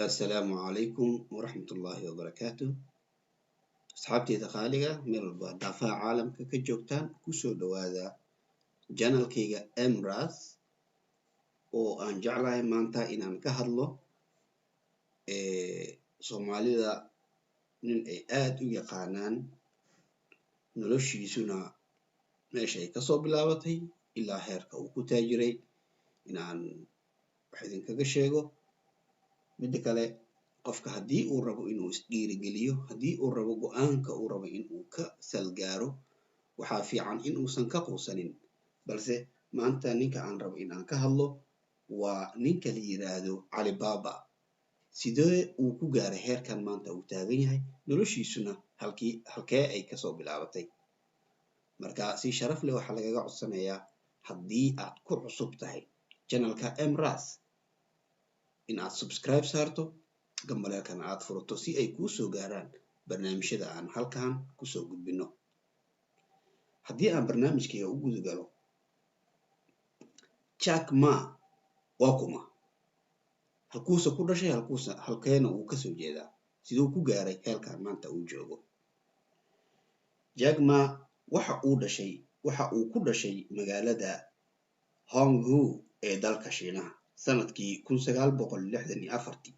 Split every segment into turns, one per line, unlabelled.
السلام عليكم ورحمة الله وبركاته. أصحابتي خالقة من دافع عالم كجوكتان كسو دوادا جانل كيغا امراس oo aan jeclahay maanta inaan ka hadlo Soomaalida nin ay aad u yaqaanaan noloshiisuna meesha ay kasoo bilaabatay ilaa heerka uu ku taajiray inaan wax idinkaga sheego. Midda kale qofka haddii uu rabo inuu isdhiirigeliyo, haddii uu rabo go'aanka uu rabo inuu ka salgaaro, waxaa fiican inuusan ka quusanin. Balse maanta ninka aan rabo inaan ka hadlo waa ninka la yiraahdo Cali Baba. Sidee uu ku gaaray heerkan maanta uu taagan yahay, noloshiisuna halkee ay kasoo bilaabatay. Marka si sharaf leh waxaa lagaga codsanayaa haddii aad ku cusub tahay channelka Emras in aad subscribe saarto, gambaleelkana aad furato si ay kuu soo gaaraan barnaamijyada aan halkan kusoo gudbino. Haddii aan barnaamijkayga u guda galo, Jack Ma waa kuma? Halkuusa ku dhashay, halkeena uu kasoo jeedaa, siduu ku gaaray heerkan maanta uu joogo. Jack Ma waxa uu ku dhashay magaalada Honghu ee dalka Shiinaha sanadkii 1964.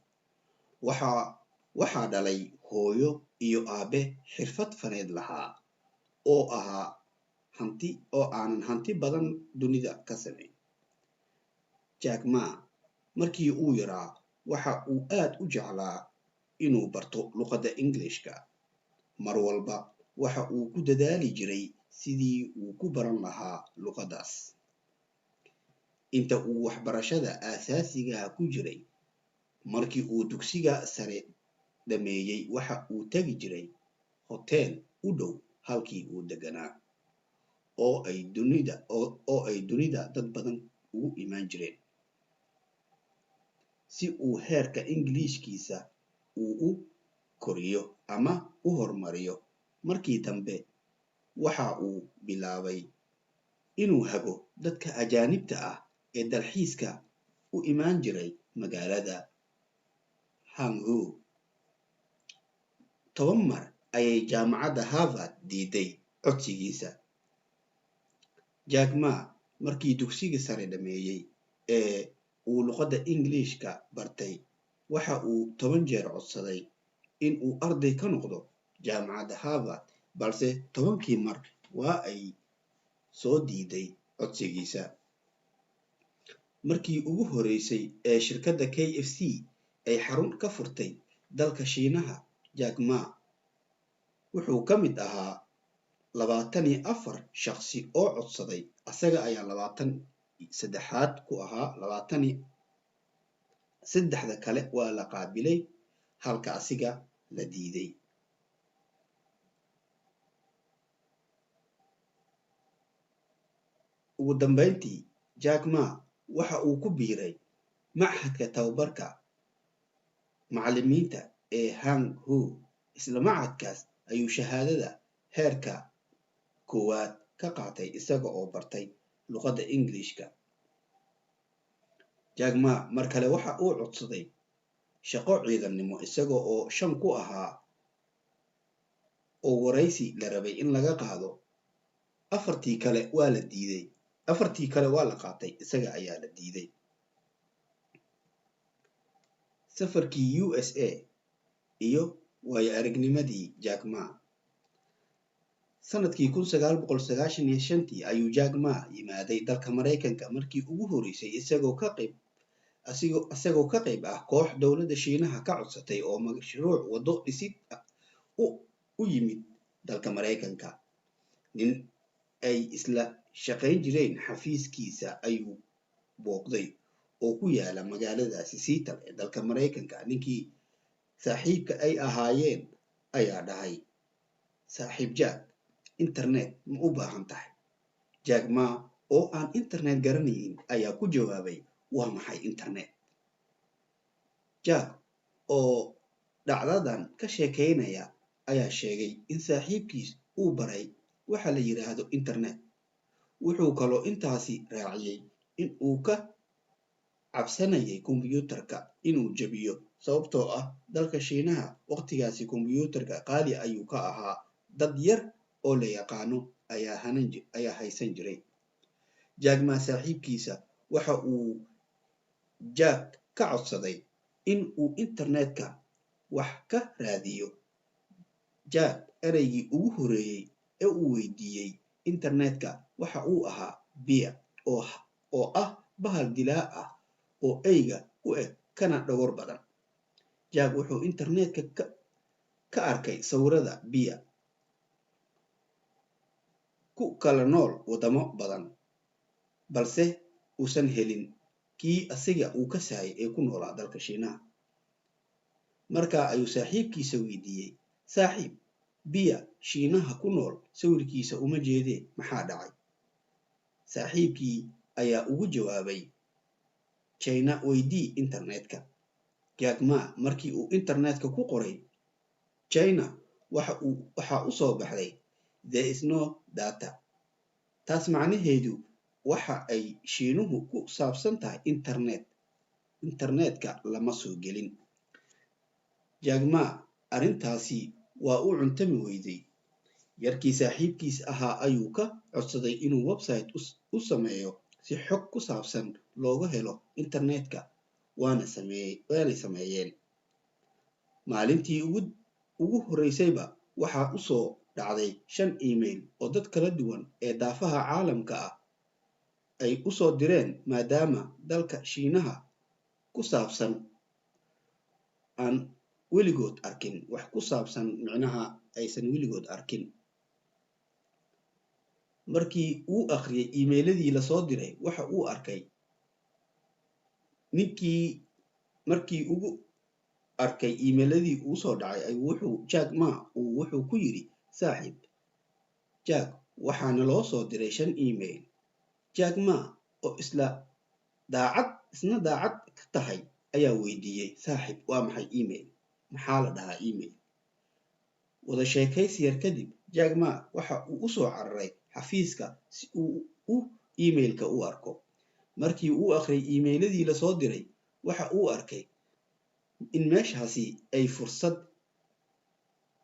waxaa dhalay hooyo iyo aabe xirfad faneed lahaa oo aanan hanti badan dunida ka samayn. Jack Ma markii uu yaraa waxa uu aad u jeclaa inuu barto luqadda Englishka. Mar walba waxa uu ku dadaali jiray sidii uu ku baran lahaa luqaddaas. Inta uu waxbarashada aasaasiga ku jiray, markii uu dugsiga sare dhameeyay, waxa uu tagi jiray hotel u dhow halkii uu deganaa oo ay dunida dad badan ugu imaan jireen si uu heerka Ingiriiskiisa uu u koriyo ama u horumariyo. Markii dambe waxa uu bilaabay inuu hago dadka ajaanibta ah ee dalxiiska u imaan jiray magaalada Honghu. 10 mar ayay jaamacadda Harvard diiday codsigiisa. Jack Ma markii dugsiga sare dhameeyay ee uu luqadda Englishka bartay, waxa uu 10 jeer codsaday in uu arday ka noqdo jaamacadda Harvard, balse 10kii mar waa ay soo diiday codsigiisa. Markii ugu horeysay ee shirkadda KFC ay xarun ka furtay dalka Shiinaha, Jack Ma wuxuu ka mid ahaa 24 shaqsi oo codsaday. Asaga ayaa 23aad ku ahaa. 23 kale waa la qaabilay, halka asiga la diiday. Ugu dambeyntii, Jack Ma waxa uu ku biiray machadka tababarka macallimiinta ee Honghu. Isla machadkaas ayuu shahaadada heerka 1 ka qaatay isaga oo bartay luqadda Englishka. Jack Ma mar kale waxa uu codsaday shaqo ciidannimo isaga oo 5 ku ahaa oo wareysi la rabay in laga qaado. 4tii kale waa la diiday. 4tii kale waa la qaatay, isaga ayaa la diiday. Safarkii USA iyo waayo aragnimadii Jack Ma. Sanadkii 1995 ayuu Jack Ma yimaaday dalka Mareykanka markii ugu horeysay isagoo ka qayb ah koox dowladda Shiinaha ka codsatay oo mashruuc wado dhisid u yimid dalka Mareykanka. Nin ay isla shaqayn jireen xafiiskiisa ayuu booqday oo ku yaala magaaladaasi Seattle ee dalka Mareykanka. Ninkii saaxiibka ay ahaayeen ayaa dhahay, "Saaxiib Jack, internet ma u baahan tahay?" Jack Ma oo aan internet garanayn ayaa ku jawaabay, "Waa maxay internet?" Jack oo dhacdadan ka sheekeynaya ayaa sheegay in saaxiibkiis uu baray waxa la yiraahdo internet. Wuxuu kaloo intaasi raaciyay in uu ka cabsanayay kombiyuutarka inuu jabiyo sababtoo ah dalka Shiinaha waqtigaasi kombiyuutarka qaali ayuu ka ahaa, dad yar oo la yaqaano ayaa haysan jiray. Jack Ma saaxiibkiisa waxa uu Jack ka codsaday in uu internetka wax ka raadiyo. Jack ereygii ugu horreeyay ee uu weydiiyey internetka waxa uu ahaa bear oo ah bahal dilaa ah oo eyga u eg kana dhogor badan. Jack wuxuu internetka ka arkay sawirada bear ku kala nool wadamo badan, balse uusan helin kii asiga uu ka saayay ee ku noolaa dalka Shiinaha. Markaa ayuu saaxiibkiisa weydiiyey, saaxiib, bear Shiinaha ku nool sawirkiisa uma jeedee, maxaa dhacay? Saaxiibkii ayaa ugu jawaabay, China weydii internetka. Jack Ma markii uu internetka ku qoray China waxa u soo baxday there is no data. Taas macnaheedu waxa ay Shiinuhu ku saabsan tahay internetka lama soo gelin. Jack Ma arrintaasi waa u cuntami weyday. Yarkii saaxiibkiis ahaa ayuu ka codsaday inuu website u sameeyo si xog ku saabsan looga helo internetka, waanay sameeyeen. Maalintii ugu horreysayba waxaa u soo dhacday 5 email oo dad kala duwan ee daafaha caalamka ah ay u soo direen maadaama dalka Shiinaha ku saabsan aan weligood arkin, wax ku saabsan micnaha aysan weligood arkin. Markii uu akhriyay iimayladii la soo diray waxa uu arkay markii ugu arkay iimayladii uu soo dhacay Jack Ma wuxuu ku yiri, saaxiib Jack, waxaana loo soo diray 5 email. Jack Ma oo isna daacad ka tahay ayaa weydiiyey, saaxiib, waa maxay email? Maxaa la dhahaa email? Wada sheekaysi yar kadib, Jack Ma waxa uu u soo cararay xafiiska si uu emailka u arko. Markii uu akhriyay iimayladii la soo diray waxa uu arkay in meeshaasi ay fursad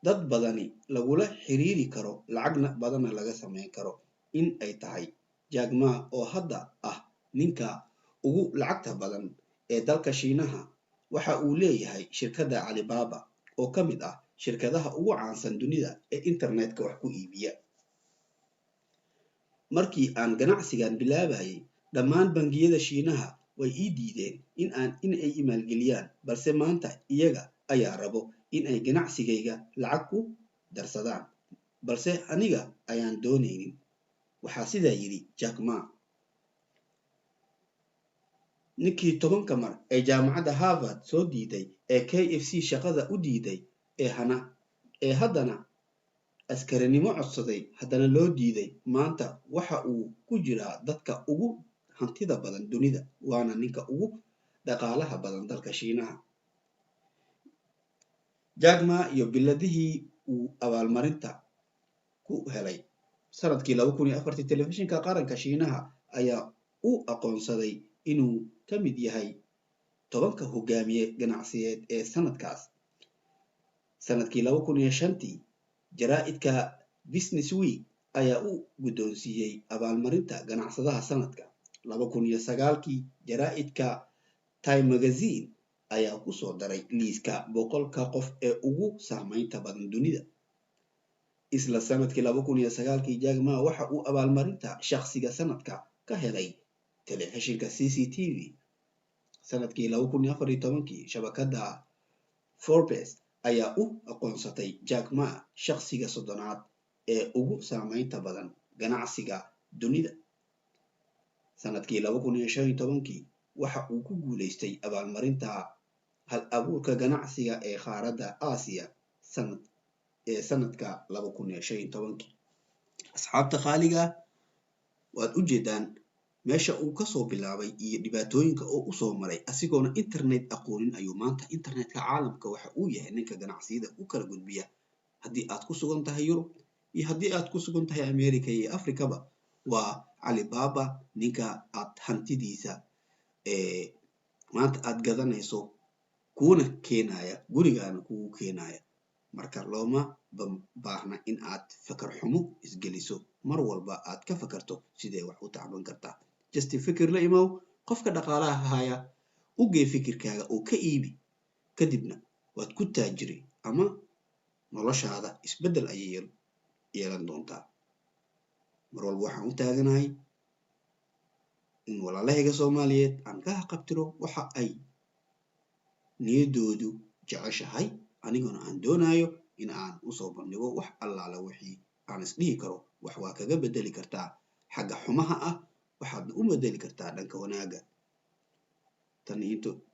dad badani lagula xiriiri karo, lacagna badanna laga samayn karo, in ay tahay Jack Ma oo hadda ah ninka ugu lacagta badan ee dalka Shiinaha. Waxa uu leeyahay shirkadda Alibaba oo ka mid ah shirkadaha ugu caansan dunida ee internetka wax ku iibiya. Markii aan ganacsigan bilaabayay, dhammaan bangiyada Shiinaha way ii diideen in ay maalgeliyaan, balse maanta iyaga ayaa rabo in ay ganacsigayga lacag ku darsadaan, balse aniga ayaan doonaynin. Waxaa sidaa yidhi Jack Ma. Ninkii 10 mar ee jaamacadda Harvard soo diiday ee KFC shaqada u diiday ee haddana askarinimo codsaday haddana loo diiday, maanta waxa uu ku jiraa dadka ugu hantida badan dunida, waana ninka ugu dhaqaalaha badan dalka Shiinaha. Jack Ma iyo biladihii uu abaalmarinta ku helay sanadkii 2004 telefishinka qaranka Shiinaha ayaa u aqoonsaday inuu ka mid yahay 10 hogaamiye ganacsiyeed ee sanadkaas. Sanadkii 2005 jaraa'idka Business Week ayaa u guddoonsiiyey abaalmarinta ganacsadaha sanadka. 2009 jaraa'idka Time Magazine ayaa ku soo daray liiska 100 qof ee ugu saamaynta badan dunida. Isla sanadkii 2009 Jack Ma waxa uu abaalmarinta shakhsiga sanadka ka helay telefishinka CCTV. Sanadkii 2014 shabakadda Forbes ayaa u aqoonsatay Jack Ma shakhsiga 30aad ee ugu saamaynta badan ganacsiga dunida. Sanadkii 2015 waxa uu ku guuleystay abaalmarinta hal-abuurka ganacsiga ee qaaradda Aasiya sanadka 2015. Asxaabta qaaliga waad u jeedaan meesha uu ka soo bilaabay iyo dhibaatooyinka oo u soo maray asigoona internet aqoonin ayuu maanta internetka caalamka waxa uu yahay ninka ganacsiyada u kala gudbiya. Haddii aad ku sugan tahay Yurub iyo haddii aad ku sugan tahay America iyo Afrikaba, waa Alibaba ninka aad hantidiisa maanta aad gadanayso kuuna keenaya gurigaana kugu keenaya marka looma baahna in aad fakar xumo isgeliso mar walba aad ka fakarto sidee wax u tacban kartaa just fikir la imow qofka dhaqaalaha haya u gee fikirkaaga oo ka iibi kadibna waad ku taajiri ama noloshaada isbeddel ayay yeelan doontaa mar walba waxaan u taaganahay in walaalahayga Soomaaliyeed aan ka haqabtiro waxa ay niyadoodu jeceshahay aniguna aan doonayo in aan u soo bandhigo wax allaala wixii aan isdhihi karo wax waa kaga bedeli kartaa xagga xumaha ah waxaadna u bedeli kartaa dhanka wanaaga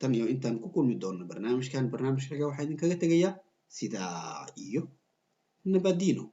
tan iyo intaan ku kulmi doono barnaamijkan barnaamijkaga waxaa idinkaga tegayaa sidaa iyo nabadino